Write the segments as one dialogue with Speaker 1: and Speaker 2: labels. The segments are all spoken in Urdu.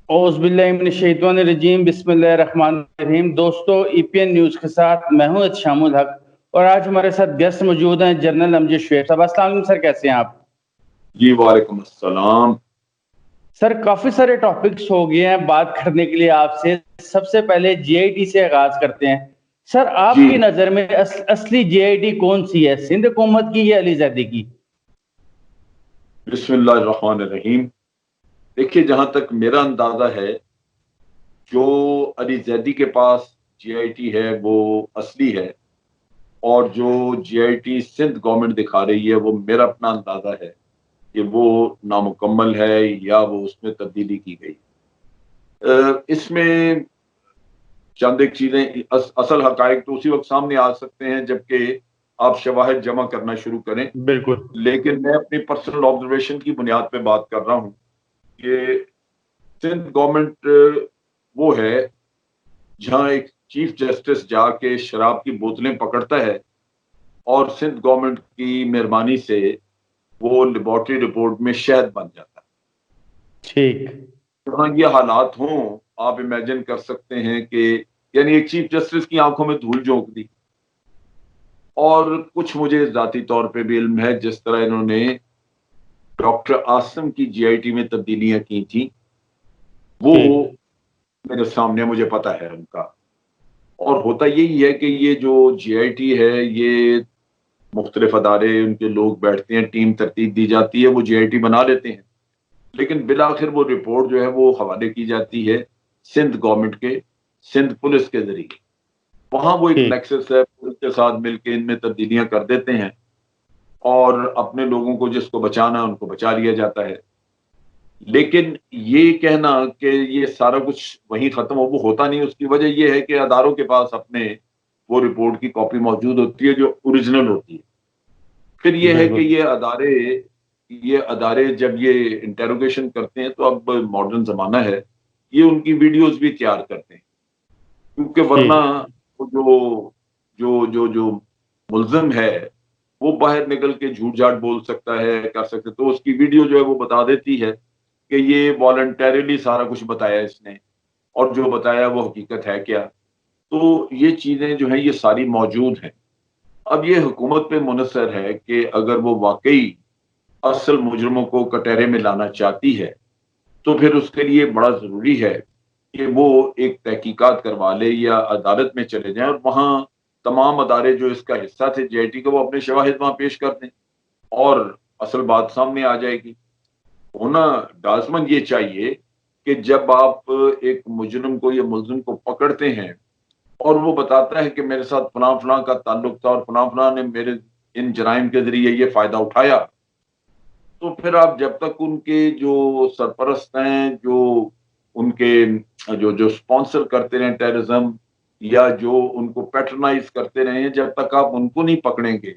Speaker 1: اوز باللہ من الشیطان الرجیم، بسم اللہ الرحمن الرحیم۔ دوستو، ای پی این نیوز کے ساتھ میں ہوں شام الحق، اور آج ہمارے ساتھ گیسٹ موجود ہیں جنرل امجد شعیب صاحب۔ السلام علیکم سر، کیسے ہیں آپ؟
Speaker 2: جی وعلیکم السلام۔
Speaker 1: سر کافی سارے ٹاپکس ہو گئے ہیں بات کرنے کے لیے آپ سے۔ سب سے پہلے جی آئی ٹی سے آغاز کرتے ہیں۔ سر آپ
Speaker 2: جی
Speaker 1: کی نظر میں اصلی جی آئی ٹی کون سی ہے، سندھ حکومت کی یا علی زیدی کی؟
Speaker 2: بسم اللہ الرحمن الرحیم۔ دیکھیے، جہاں تک میرا اندازہ ہے، جو علی زیدی کے پاس جی آئی ٹی ہے وہ اصلی ہے، اور جو جی آئی ٹی سندھ گورنمنٹ دکھا رہی ہے وہ میرا اپنا اندازہ ہے کہ وہ نامکمل ہے یا وہ اس میں تبدیلی کی گئی۔ اس میں چند ایک چیزیں، اصل حقائق تو اسی وقت سامنے آ سکتے ہیں جبکہ آپ شواہد جمع کرنا شروع کریں،
Speaker 1: بالکل
Speaker 2: لیکن میں اپنی پرسنل آبزرویشن کی بنیاد پہ بات کر رہا ہوں کہ سندھ گورنمنٹ وہ ہے جہاں ایک چیف جسٹس جا کے شراب کی بوتلیں پکڑتا ہے اور سندھ گورنمنٹ کی مہربانی سے وہ لیبارٹری رپورٹ میں شہد بن جاتا ہے۔
Speaker 1: ٹھیک۔
Speaker 2: جہاں یہ حالات ہوں، آپ امیجن کر سکتے ہیں کہ یعنی ایک چیف جسٹس کی آنکھوں میں دھول جھونک دی۔ اور کچھ مجھے ذاتی طور پہ بھی علم ہے، جس طرح انہوں نے ڈاکٹر آسم کی جی آئی ٹی میں تبدیلیاں کی تھیں، وہ
Speaker 1: ٹھیک
Speaker 2: میرے سامنے مجھے پتا ہے ان کا۔ اور ہوتا یہی ہے کہ یہ جو جی آئی ٹی ہے، یہ مختلف ادارے، ان کے لوگ بیٹھتے ہیں، ٹیم ترتیب دی جاتی ہے، وہ جی آئی ٹی بنا لیتے ہیں، لیکن بالآخر وہ رپورٹ جو ہے وہ حوالے کی جاتی ہے سندھ گورنمنٹ کے، سندھ پولیس کے ذریعے۔ وہاں وہ ایک
Speaker 1: ٹھیک
Speaker 2: نیکسس ہے، پولیس کے ساتھ مل کے ان میں تبدیلیاں کر دیتے ہیں، اور اپنے لوگوں کو جس کو بچانا ان کو بچا لیا جاتا ہے۔ لیکن یہ کہنا کہ یہ سارا کچھ وہیں ختم ہو، وہ ہوتا نہیں۔ اس کی وجہ یہ ہے کہ اداروں کے پاس اپنے وہ رپورٹ کی کاپی موجود ہوتی ہے جو اوریجنل ہوتی ہے۔ پھر یہ ہے کہ
Speaker 1: بالکل
Speaker 2: یہ ادارے جب یہ انٹیروگیشن کرتے ہیں، تو اب ماڈرن زمانہ ہے، یہ ان کی ویڈیوز بھی تیار کرتے ہیں، کیونکہ ورنہ
Speaker 1: ٹھیک
Speaker 2: وہ جو ملزم ہے وہ باہر نکل کے جھوٹ جھاٹ بول سکتا ہے، کر سکتے، تو اس کی ویڈیو جو ہے وہ بتا دیتی ہے کہ یہ والنٹیرلی سارا کچھ بتایا اس نے، اور جو بتایا وہ حقیقت ہے کیا۔ تو یہ چیزیں جو ہیں یہ ساری موجود ہیں۔ اب یہ حکومت پہ منحصر ہے کہ اگر وہ واقعی اصل مجرموں کو کٹہرے میں لانا چاہتی ہے، تو پھر اس کے لیے بڑا ضروری ہے کہ وہ ایک تحقیقات کروا لے یا عدالت میں چلے جائیں، اور وہاں تمام ادارے جو اس کا حصہ تھے جے آئی ٹی کا، وہ اپنے شواہد وہاں پیش کر دیں، اور اصل بات سامنے آ جائے گی۔ ہونا لازمن یہ چاہیے کہ جب آپ ایک مجرم کو یا ملزم کو پکڑتے ہیں اور وہ بتاتا ہے کہ میرے ساتھ فلاں فلاں کا تعلق تھا اور فلاں فلاں نے میرے ان جرائم کے ذریعے یہ فائدہ اٹھایا، تو پھر آپ جب تک ان کے جو سرپرست ہیں، جو ان کے جو اسپانسر کرتے رہیں ٹیررزم، یا جو ان کو پیٹرنائز کرتے رہے ہیں، جب تک آپ ان کو نہیں پکڑیں گے،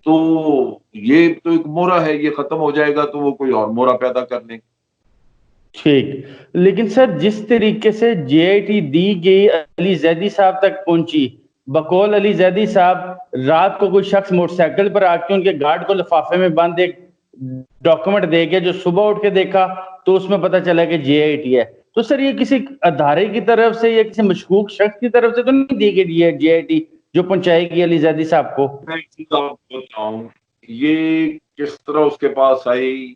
Speaker 2: تو یہ تو ایک مورا ہے، یہ ختم ہو جائے گا تو وہ کوئی اور مورا پیدا کر لیں گے۔
Speaker 1: ٹھیک۔ لیکن سر جس طریقے سے جے آئی ٹی دی گئی علی زیدی صاحب تک پہنچی، بقول علی زیدی صاحب رات کو کوئی شخص موٹر سائیکل پر آ کے ان کے گارڈ کو لفافے میں بند ایک ڈاکومنٹ دے گیا، جو صبح اٹھ کے دیکھا تو اس میں پتہ چلا کہ جے آئی ٹی ہے۔ تو سر یہ کسی ادارے کی طرف سے یا کسی مشکوک شخص کی طرف سے تو نہیں دی گئی ہے جے آئی ٹی جو پہنچائے گی علی زیدی صاحب کو؟
Speaker 2: میں ایک چیز آپ کو بتاؤں، یہ کس طرح اس کے پاس آئی؟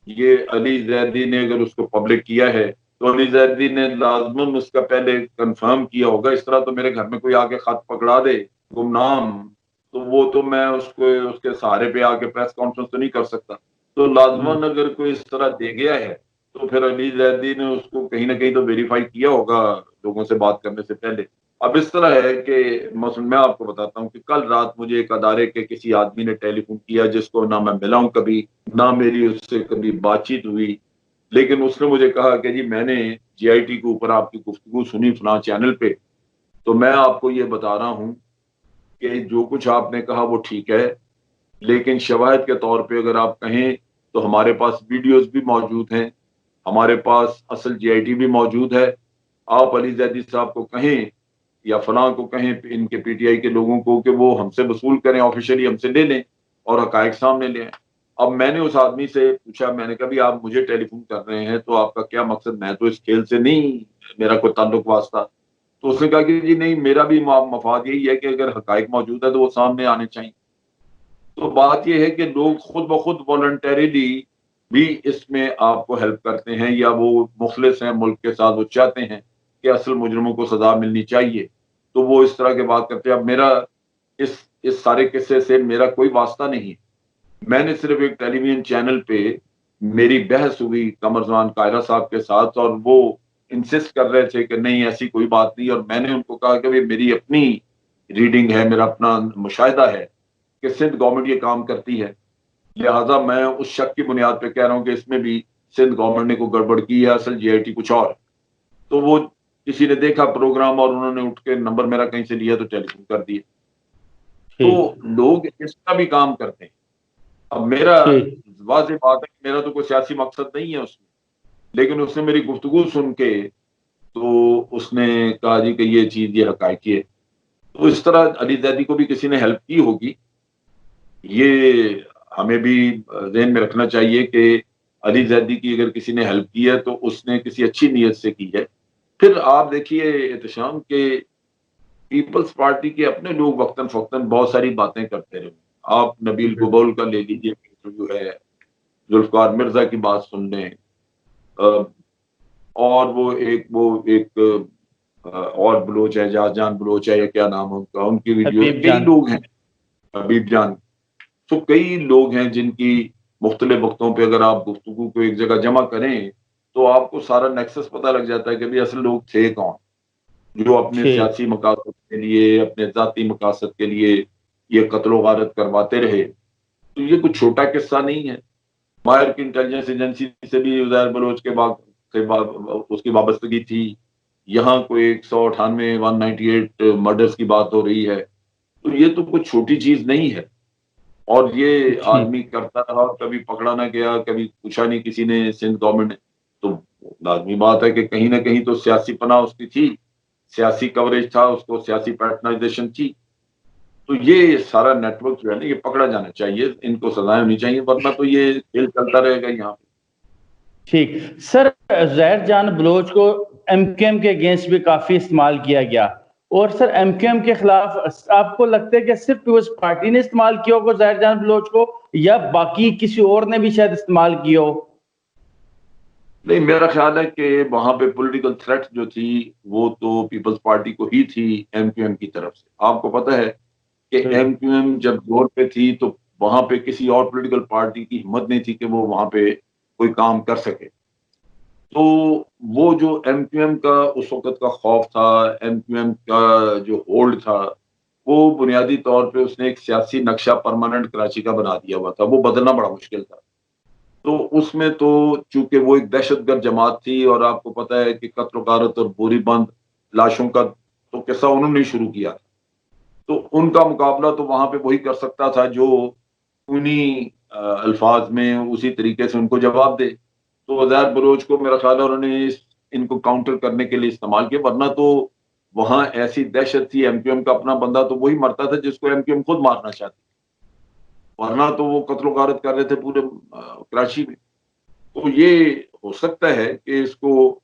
Speaker 2: یہ علی زیدی نے اگر اس کو پبلک کیا ہے تو علی زیدی نے لازماً اس کا پہلے کنفرم کیا ہوگا۔ اس طرح تو میرے گھر میں کوئی آ کے خط پکڑا دے گمنام، تو وہ تو میں اس کو اس کے سہارے پہ آ کے پریس کانفرنس تو نہیں کر سکتا۔ تو لازماً اگر کوئی اس طرح دے گیا ہے تو پھر علی زیدی نے اس کو کہیں نہ کہیں تو ویریفائی کیا ہوگا لوگوں سے بات کرنے سے پہلے۔ اب اس طرح ہے کہ مثلا میں آپ کو بتاتا ہوں کہ کل رات مجھے ایک ادارے کے کسی آدمی نے ٹیلی فون کیا، جس کو نہ میں ملا ہوں کبھی، نہ میری اس سے کبھی بات چیت ہوئی، لیکن اس نے مجھے کہا کہ جی میں نے جی آئی ٹی کے اوپر آپ کی گفتگو سنی فلاں چینل پہ، تو میں آپ کو یہ بتا رہا ہوں کہ جو کچھ آپ نے کہا وہ ٹھیک ہے، لیکن شواہد کے طور پہ اگر آپ کہیں تو ہمارے پاس ویڈیوز بھی موجود ہیں، ہمارے پاس اصل جی آئی ٹی بھی موجود ہے۔ آپ علی زیدی صاحب کو کہیں یا فلاں کو کہیں، ان کے پی ٹی آئی کے لوگوں کو، کہ وہ ہم سے وصول کریں، آفیشلی ہم سے لے لیں اور حقائق سامنے لے آئیں۔ اب میں نے اس آدمی سے پوچھا, میں نے کہا بھی آپ مجھے ٹیلی فون کر رہے ہیں تو آپ کا کیا مقصد, میں تو اس کھیل سے نہیں میرا کوئی تعلق واسطہ. تو اس نے کہا کہ جی نہیں, میرا بھی مفاد یہی ہے کہ اگر حقائق موجود ہے تو وہ سامنے آنے چاہیے. تو بات یہ ہے کہ لوگ خود بخود والنٹریلی بھی اس میں آپ کو ہیلپ کرتے ہیں, یا وہ مخلص ہیں ملک کے ساتھ, وہ چاہتے ہیں کہ اصل مجرموں کو سزا ملنی چاہیے, تو وہ اس طرح کی بات کرتے ہیں. اب میرا اس سارے قصے سے میرا کوئی واسطہ نہیں. میں نے صرف ایک ٹیلی ویژن چینل پہ میری بحث ہوئی قمر زمان قاہرہ صاحب کے ساتھ, اور وہ انسسٹ کر رہے تھے کہ نہیں ایسی کوئی بات نہیں, اور میں نے ان کو کہا کہ میری اپنی ریڈنگ ہے, میرا اپنا مشاہدہ ہے کہ سندھ گورنمنٹ یہ کام کرتی ہے, لہٰذا میں اس شک کی بنیاد پہ کہہ رہا ہوں کہ اس میں بھی سندھ گورنمنٹ نے کوئی گڑبڑ کی ہے, اصل جے آئی ٹی کچھ اور. تو وہ کسی نے دیکھا پروگرام اور انہوں نے اٹھ کے نمبر میرا کہیں سے لیا تو ٹیلی فون کر دیے. تو لوگ اس کا بھی کام کرتے ہیں. اب میرا واضح بات ہے کہ میرا تو کوئی سیاسی مقصد نہیں ہے اس میں, لیکن اس نے میری گفتگو سن کے تو اس نے کہا جی کہ یہ چیز یہ حقائق ہے. تو اس طرح علی زیدی کو بھی کسی نے ہیلپ کی ہوگی, یہ ہمیں بھی ذہن میں رکھنا چاہیے کہ علی زیدی کی اگر کسی نے ہیلپ کی ہے تو اس نے کسی اچھی نیت سے کی ہے. پھر آپ دیکھیے احتشام کے پیپلز پارٹی کے اپنے لوگ وقتاً فوقتاً بہت ساری باتیں کرتے رہے. آپ نبیل گبول کا لے لیجیے, جو ہے ذوالفقار مرزا کی بات سن لیں, اور وہ ایک اور بلوچ ہے, جان بلوچ ہے یا کیا نام ہے ان کا, ان کی ویڈیو, کئی لوگ ہیں, حبیب جان. تو کئی لوگ ہیں جن کی مختلف وقتوں پہ اگر آپ گفتگو کو ایک جگہ جمع کریں تو آپ کو سارا نیکسس پتہ لگ جاتا ہے کہ بھی اصل لوگ تھے کون, جو اپنے سیاسی مقاصد کے لیے, اپنے ذاتی مقاصد کے لیے یہ قتل و غارت کرواتے رہے. تو یہ کوئی چھوٹا قصہ نہیں ہے. باہر کی انٹیلیجنس ایجنسی سے بھی عزیر بلوچ کے اس کی وابستگی تھی. یہاں کوئی 198 198 مرڈرز کی بات ہو رہی ہے. تو یہ تو کوئی چھوٹی چیز نہیں ہے, اور یہ آدمی کرتا رہا, کبھی پکڑا نہ گیا, کبھی پوچھا نہیں کسی نے سندھ گورنمنٹ نے. تو لازمی بات ہے کہ کہیں نہ کہیں تو سیاسی پناہ اس کی تھی, سیاسی کوریج تھا اس کو, سیاسی پیٹرنائزیشن تھی. تو یہ سارا نیٹ ورک جو ہے نا یہ پکڑا جانا چاہیے, ان کو سزائیں ہونی چاہیے, ورنہ تو یہ کھیل چلتا رہے گا یہاں پہ.
Speaker 1: ٹھیک سر, زہر جان بلوچ کو ایم کیو ایم کے اگینسٹ بھی کافی استعمال کیا گیا, اور سر ایم کیو ایم کے خلاف آپ کو لگتا ہے کہ صرف پیپلز پارٹی نے استعمال کیا ہوگا زہر جان بلوچ کو, یا باقی کسی اور نے بھی شاید استعمال کیا ہو؟
Speaker 2: نہیں, میرا خیال ہے کہ وہاں پہ پولیٹیکل تھریٹ جو تھی وہ تو پیپلز پارٹی کو ہی تھی ایم کیو ایم کی طرف سے. آپ کو پتہ ہے کہ ایم کیو ایم جب زور پہ تھی تو وہاں پہ کسی اور پولیٹیکل پارٹی کی ہمت نہیں تھی کہ وہ وہاں پہ کوئی کام کر سکے. تو وہ جو ایم کیو ایم کا اس وقت کا خوف تھا, ایم کیو ایم کا جو ہولڈ تھا, وہ بنیادی طور پہ اس نے ایک سیاسی نقشہ پرماننٹ کراچی کا بنا دیا ہوا تھا. وہ بدلنا بڑا مشکل تھا. تو اس میں تو چونکہ وہ ایک دہشت گرد جماعت تھی, اور آپ کو پتہ ہے کہ قتل و غارت اور بوری بند لاشوں کا تو قصہ انہوں نے شروع کیا تھا. تو ان کا مقابلہ تو وہاں پہ وہی کر سکتا تھا جو انہی الفاظ میں اسی طریقے سے ان کو جواب دے. تو عزیر بلوچ کو میرا خیال ہے انہوں نے ان کو کاؤنٹر کرنے کے لیے استعمال کیا, ورنہ تو وہاں ایسی دہشت تھی, ایم کیو ایم کا اپنا بندہ تو وہی مرتا تھا جس کو ایم کیو ایم خود مارنا چاہتی, ورنہ تو وہ قتل و غارت کر رہے تھے پورے کراچی میں. تو یہ ہو سکتا ہے کہ اس کو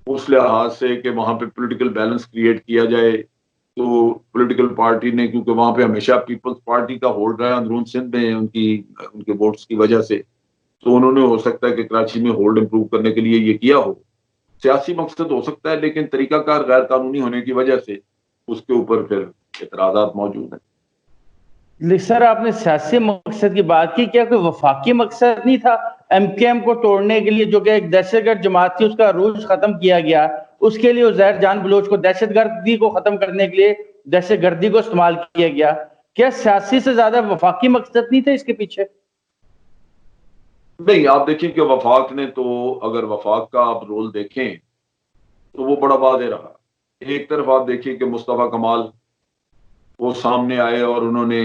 Speaker 2: اس لحاظ سے کہ وہاں پہ پولیٹیکل بیلنس کریٹ کیا جائے, تو پولیٹیکل پارٹی نے, کیونکہ وہاں پہ ہمیشہ پیپلز پارٹی کا ہولڈ رہا ہے اندرون سندھ میں ان کے ووٹس کی وجہ سے, تو انہوں نے ہو سکتا ہے کہ کراچی میں ہولڈ امپروو کرنے کے لیے یہ کیا ہو. سیاسی مقصد ہو سکتا ہے, لیکن طریقہ کار غیر قانونی ہونے کی وجہ سے اس کے اوپر پھر اعتراضات موجود ہیں.
Speaker 1: سر آپ نے سیاسی مقصد کی بات کی, کیا کوئی وفاقی مقصد نہیں تھا ایم کیو ایم کو توڑنے کے لیے, جو کہ ایک دہشت گرد جماعت تھی, اس کا عروج ختم کیا گیا, اس کے لیے زہر جان بلوچ کو دہشت گردی کو ختم کرنے کے لیے دہشت گردی کو استعمال کیا گیا؟ کیا سیاسی سے زیادہ وفاقی مقصد نہیں تھا اس کے پیچھے؟
Speaker 2: نہیں, آپ دیکھیں کہ وفاق نے تو, اگر وفاق کا آپ رول دیکھیں تو وہ بڑا واضح رہا. ایک طرف آپ دیکھیں کہ مصطفیٰ کمال وہ سامنے آئے اور انہوں نے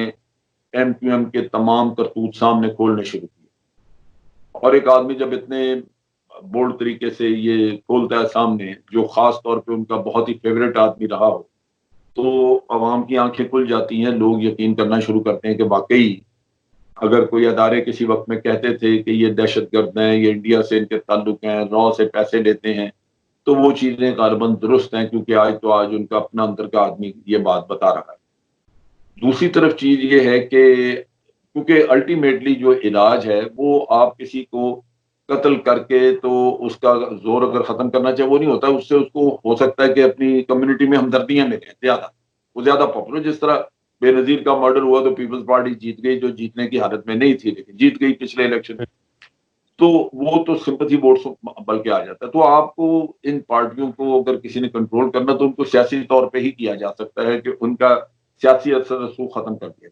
Speaker 2: ایم کیو ایم کے تمام کرتوت سامنے کھولنے شروع کیے, اور ایک آدمی جب اتنے بولڈ طریقے سے یہ کھولتا ہے سامنے, جو خاص طور پہ ان کا بہت ہی فیوریٹ آدمی رہا ہو, تو عوام کی آنکھیں کھل جاتی ہیں, لوگ یقین کرنا شروع کرتے ہیں کہ واقعی اگر کوئی ادارے کسی وقت میں کہتے تھے کہ یہ دہشت گرد ہیں، یہ انڈیا سے ان کے تعلق ہیں، را سے پیسے لیتے ہیں، تو وہ چیزیں غالباً درست ہیں، کیونکہ آج ان کا اپنا اندر کا آدمی یہ بات بتا رہا ہے۔ دوسری طرف چیز یہ ہے کہ کیونکہ الٹیمیٹلی جو علاج ہے وہ آپ کسی کو قتل کر کے تو اس کا زور اگر ختم کرنا چاہے وہ نہیں ہوتا، اس سے اس کو ہو سکتا ہے کہ اپنی کمیونٹی میں ہمدردیاں ملیں زیادہ، وہ زیادہ پاپولر، جس طرح بے نظیر کا مرڈر ہوا تو پیپلز پارٹی جیت گئی، جو جیتنے کی حالت میں نہیں تھی لیکن جیت گئی پچھلے الیکشن، تو وہ تو سمپتھی ووٹس بلکہ آ جاتا ہے۔ تو آپ کو ان پارٹیوں کو اگر کسی نے کنٹرول کرنا تو ان کو سیاسی طور پہ ہی کیا جا سکتا ہے کہ ان کا سیاسی اثر رسوخ ختم کر دیا۔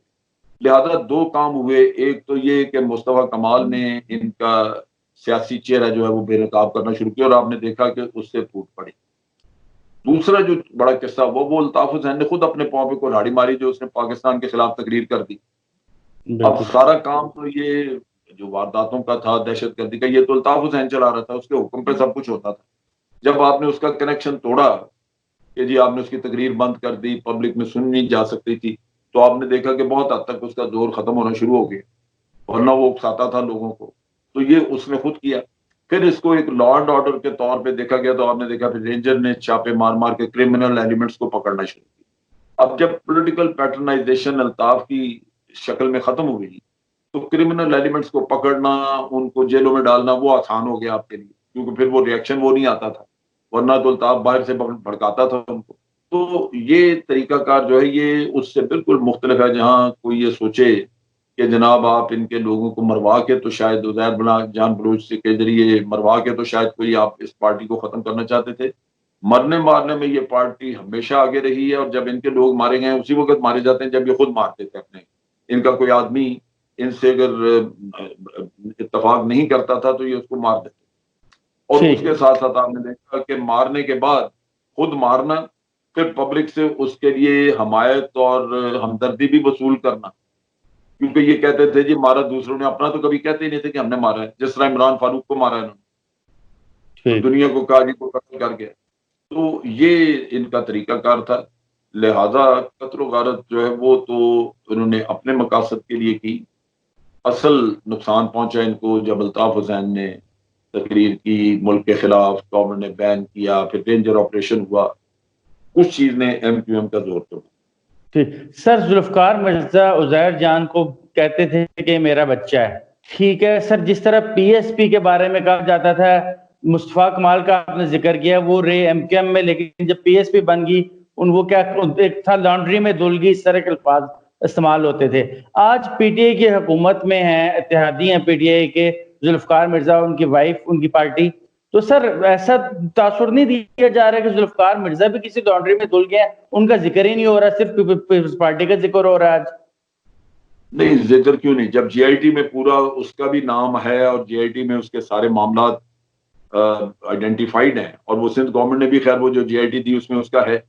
Speaker 2: لہذا دو کام ہوئے، ایک تو یہ کہ مصطفیٰ کمال نے ان کا سیاسی چہرہ جو ہے وہ بے نقاب کرنا شروع کیا اور آپ نے دیکھا کہ اس سے پھوٹ پڑی۔ دوسرا جو بڑا قصہ ہوا وہ الطاف حسین نے خود اپنے پاؤں پہ کلہاڑی ماری، جو اس نے پاکستان کے خلاف تقریر کر دی۔ اب
Speaker 1: بالکل
Speaker 2: سارا کام تو یہ جو وارداتوں کا تھا، دہشت گردی کا، یہ تو الطاف حسین چلا رہا تھا، اس کے حکم پہ سب کچھ ہوتا تھا۔ جب آپ نے اس کا کنیکشن توڑا کہ جی آپ نے اس کی تقریر بند کر دی، پبلک میں سن نہیں جا سکتی تھی، تو آپ نے دیکھا کہ بہت حد تک اس کا زور ختم ہونا شروع ہو گیا، ورنہ وہ اکساتا تھا لوگوں کو، تو یہ اس نے خود کیا۔ پھر اس کو ایک لا اینڈ آرڈر کے طور پہ دیکھا گیا، تو آپ نے دیکھا پھر رینجر نے چھاپے مار مار کے کرمنل ایلیمنٹس کو پکڑنا شروع کیا۔ اب جب پولیٹیکل پیٹرنائزیشن الطاف کی شکل میں ختم ہو گئی تو کرمنل ایلیمنٹس کو پکڑنا، ان کو جیلوں میں ڈالنا وہ آسان ہو گیا آپ کے لیے، کیونکہ پھر وہ ریئیکشن وہ نہیں آتا تھا، ورنہ تو الطاف باہر سے بھڑکاتا تھا ان کو۔ تو یہ طریقہ کار جو ہے یہ اس سے بالکل مختلف ہے، جہاں کوئی یہ سوچے کہ جناب آپ ان کے لوگوں کو مروا کے تو شاید عزیر جان بلوچ کے ذریعے مروا کے تو شاید کوئی آپ اس پارٹی کو ختم کرنا چاہتے تھے۔ مرنے مارنے میں یہ پارٹی ہمیشہ آگے رہی ہے، اور جب ان کے لوگ مارے گئے اسی وقت مارے جاتے ہیں جب یہ خود مارتے تھے اپنے، ان کا کوئی آدمی ان سے اگر اتفاق نہیں کرتا تھا تو یہ اس کو مار دیتے۔ اور اس
Speaker 1: ٹھیک
Speaker 2: کے ساتھ ساتھ آپ نے دیکھا کہ مارنے کے بعد خود مارنا، پھر پبلک سے اس کے لیے حمایت اور ہمدردی بھی وصول کرنا، کیونکہ یہ کہتے تھے جی مارا دوسروں نے، اپنا تو کبھی کہتے ہی نہیں تھے کہ ہم نے مارا ہے، جس طرح عمران فاروق کو مارا ہے انہوں نے، تو
Speaker 1: ٹھیک
Speaker 2: دنیا کو کہا جی کو قتل کر گیا۔ تو یہ ان کا طریقہ کار تھا، لہذا قتل و غارت جو ہے وہ تو انہوں نے اپنے مقاصد کے لیے کی۔ اصل نقصان پہنچا ان کو جب الطاف حسین نے تقریر کی ملک کے خلاف، گورنمنٹ نے بین کیا، پھر رینجر آپریشن ہوا، اس چیز نے ایم کیو ایم کا زور توڑا۔
Speaker 1: ٹھیک سر، ذوالفقار مرزا عزیر جان کو کہتے تھے کہ میرا بچہ ہے، ٹھیک ہے سر، جس طرح پی ایس پی کے بارے میں کہا جاتا تھا، مصطفیٰ کمال کا آپ نے ذکر کیا، وہ رے ایم کیو ایم میں، لیکن جب پی ایس پی بن گئی وہ کیا ایک تھا لانڈری میں دھل گئی، اس طرح کے الفاظ استعمال ہوتے تھے۔ آج پی ٹی آئی کی حکومت میں ہیں، اتحادی ہیں پی ٹی آئی کے، ذوالفقار مرزا، ان کی وائف، ان کی پارٹی، تو سر ایسا تاثر نہیں دیا جا رہا کہ ذوالفقار مرزا بھی کسی لانڈری میں دھل گیا، ان کا ذکر ہی نہیں ہو رہا، صرف پیپلز پارٹی کا ذکر ہو رہا ہے آج؟
Speaker 2: نہیں، ذکر کیوں نہیں، جب جے آئی ٹی میں پورا اس کا بھی نام ہے اور جے آئی ٹی میں اس کے سارے معاملات آئیڈینٹیفائڈ ہیں، اور وہ سندھ گورنمنٹ نے بھی خیر وہ جو جے آئی ٹی تھی اس میں اس کا ہے،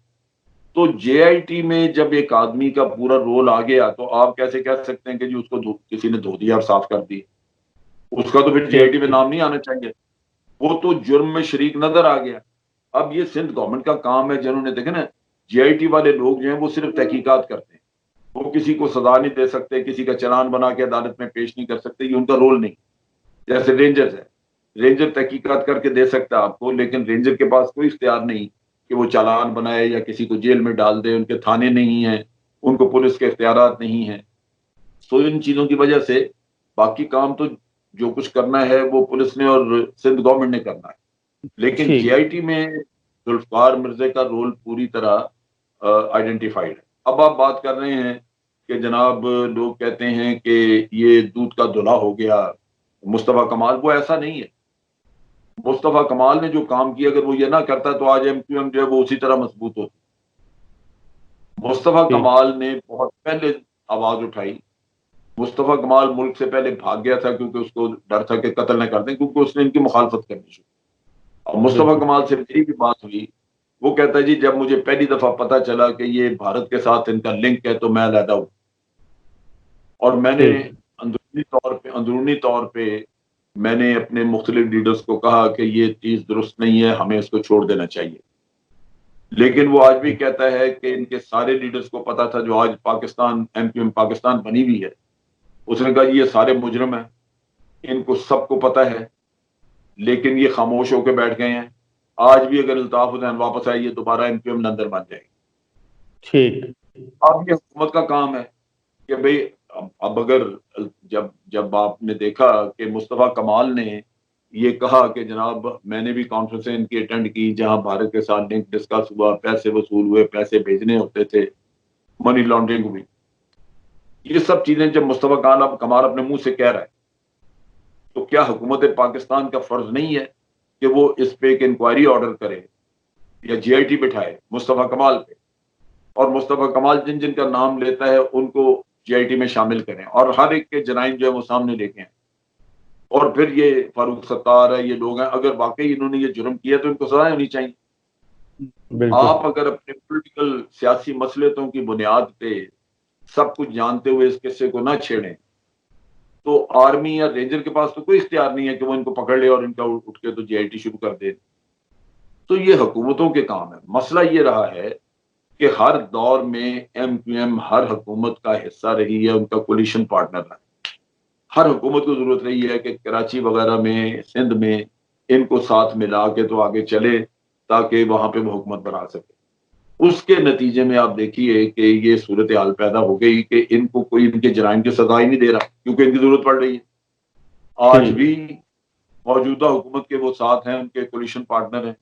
Speaker 2: تو جے آئی ٹی میں جب ایک آدمی کا پورا رول آ گیا تو آپ کیسے کہہ سکتے ہیں کہ جی اس کو کسی نے دھو دیا اور صاف کر دی، اس کا تو پھر جے آئی ٹی میں نام نہیں آنا چاہیے، وہ تو جرم میں شریک نظر آ گیا۔ اب یہ سندھ گورنمنٹ کا کام ہے، جنہوں نے دیکھا نا جے آئی ٹی والے لوگ جو ہیں وہ صرف تحقیقات کرتے ہیں، وہ کسی کو سزا نہیں دے سکتے، کسی کا چلان بنا کے عدالت میں پیش نہیں کر سکتے، یہ ان کا رول نہیں۔ جیسے رینجرز ہے، رینجر تحقیقات کر کے دے سکتا ہے آپ کو، لیکن رینجر کے پاس کوئی اختیار نہیں کہ وہ چالان بنائے یا کسی کو جیل میں ڈال دے، ان کے تھانے نہیں ہیں، ان کو پولیس کے اختیارات نہیں ہیں۔ سو ان چیزوں کی وجہ سے باقی کام تو جو کچھ کرنا ہے وہ پولیس نے اور سندھ گورنمنٹ نے کرنا ہے، لیکن
Speaker 1: ٹھیک
Speaker 2: جے آئی ٹی میں ذوالفقار مرزا کا رول پوری طرح آئیڈینٹیفائڈ ہے۔ اب آپ بات کر رہے ہیں کہ جناب لوگ کہتے ہیں کہ یہ دودھ کا دھلا ہو گیا مصطفیٰ کمال، وہ ایسا نہیں ہے۔ مصطفیٰ کمال نے جو کام کیا اگر وہ یہ نہ کرتا تو آج ایم کیو ایم جو ہے وہ اسی طرح مضبوط ہوتی۔ مصطفیٰ
Speaker 1: ٹھیک
Speaker 2: کمال نے بہت پہلے آواز اٹھائی، مصطفیٰ کمال ملک سے پہلے بھاگ گیا تھا کیونکہ اس کو ڈر تھا کہ قتل نہ کر دیں، کیونکہ اس نے ان کی مخالفت کرنی شروع۔ اور مصطفیٰ
Speaker 1: بالکل
Speaker 2: کمال سے میری بھی بات ہوئی، وہ کہتا ہے جی جب مجھے پہلی دفعہ پتا چلا کہ یہ بھارت کے ساتھ ان کا لنک ہے تو میں علیحدہ ہوں، اور میں نے
Speaker 1: ٹھیک
Speaker 2: اندرونی طور پہ میں نے اپنے مختلف لیڈرز کو کہا کہ یہ چیز درست نہیں ہے، ہمیں اس کو چھوڑ دینا چاہیے۔ لیکن وہ آج بھی کہتا ہے کہ ان کے سارے لیڈرز کو پتا تھا، جو آج Pakistan M Q M Pakistan بنی ہوئی ہے، اس نے کہا جی یہ سارے مجرم ہیں، ان کو سب کو پتہ ہے، لیکن یہ خاموش ہو کے بیٹھ گئے ہیں. آج بھی اگر الطاف حسین واپس آئیے دوبارہ MQM نندر بن جائے گی.
Speaker 1: ٹھیک.
Speaker 2: اب یہ حکومت کا کام ہے کہ بھئی اب اگر جب آپ نے دیکھا کہ مصطفیٰ کمال نے یہ کہا کہ جناب میں نے بھی کانفرنسیں ان کی اٹینڈ کی جہاں بھارت کے ساتھ لنک ڈسکس ہوا، پیسے وصول ہوئے، پیسے بھیجنے ہوتے تھے، منی لانڈرنگ ہوئی، یہ سب چیزیں جب مصطفیٰ کمال اپنے منہ سے کہہ رہا ہے تو کیا حکومت پاکستان کا فرض نہیں ہے کہ وہ اس پہ ایک انکوائری آرڈر کرے یا GIT بٹھائے مصطفیٰ کمال پہ، اور مصطفیٰ کمال جن جن کا نام لیتا ہے ان کو GIT میں شامل کریں اور ہر ایک کے جرائم جو ہے وہ سامنے لے کے آئیں. اور پھر یہ فاروق ستار ہے، یہ لوگ ہیں، اگر واقعی انہوں نے یہ جرم کیا تو ان کو سزائیں ہونی چاہیے.
Speaker 1: بالکل.
Speaker 2: آپ اگر اپنے پولیٹیکل سیاسی مسلطوں کی بنیاد پہ سب کچھ جانتے ہوئے اس قصے کو نہ چھیڑیں تو آرمی یا رینجر کے پاس تو کوئی اختیار نہیں ہے کہ وہ ان کو پکڑ لے اور ان کا اٹھ کے تو GIT شروع کر دے. تو یہ حکومتوں کے کام ہے. مسئلہ یہ رہا ہے کہ ہر دور میں MQM ہر حکومت کا حصہ رہی ہے، ان کا کولیشن پارٹنر ہے. ہر حکومت کو ضرورت رہی ہے کہ کراچی وغیرہ میں، سندھ میں ان کو ساتھ ملا کے تو آگے چلے تاکہ وہاں پہ وہ حکومت بنا سکے. اس کے نتیجے میں آپ دیکھیے کہ یہ صورتحال پیدا ہو گئی کہ ان کو کوئی ان کے جرائم کی سزا ہی نہیں دے رہا کیونکہ ان کی ضرورت پڑ رہی ہے. آج بھی موجودہ حکومت کے وہ ساتھ ہیں، ان کے کولیشن پارٹنر ہیں،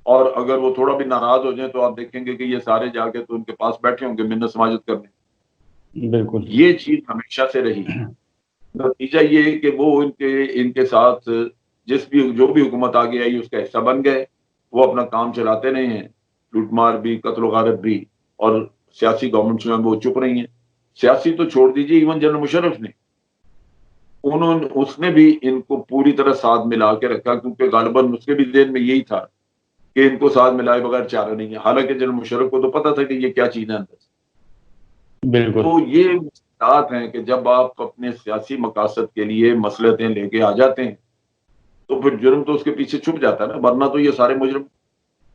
Speaker 2: اور اگر وہ تھوڑا بھی ناراض ہو جائیں تو آپ دیکھیں گے کہ یہ سارے جا کے تو ان کے پاس بیٹھے ہوں گے منت سماجت کرنے.
Speaker 1: بالکل.
Speaker 2: یہ چیز ہمیشہ سے رہی. نتیجہ یہ کہ وہ ان کے ساتھ جو بھی حکومت آگے آئی اس کا حصہ بن گئے. وہ اپنا کام چلاتے رہے ہیں، لوٹ مار بھی، قتل و غارت بھی، اور سیاسی گورنمنٹ جو ہیں وہ چپ رہی ہیں. سیاسی تو چھوڑ دیجیے، ایون جنرل مشرف نے اس نے بھی ان کو پوری طرح ساتھ ملا کے رکھا کیونکہ غالباً اس کے بھی ذہن میں یہی تھا کہ ان کو ساتھ ملائے بغیر چارہ نہیں ہے، حالانکہ جنرل مشرف کو تو پتا تھا کہ یہ کیا چیز ہے اندر.
Speaker 1: بالکل.
Speaker 2: تو یہ مشکلات ہیں کہ جب آپ اپنے سیاسی مقاصد کے لیے مصلحتیں لے کے آ جاتے ہیں تو پھر جرم تو اس کے پیچھے چھپ جاتا ہے نا، ورنہ تو یہ سارے مجرم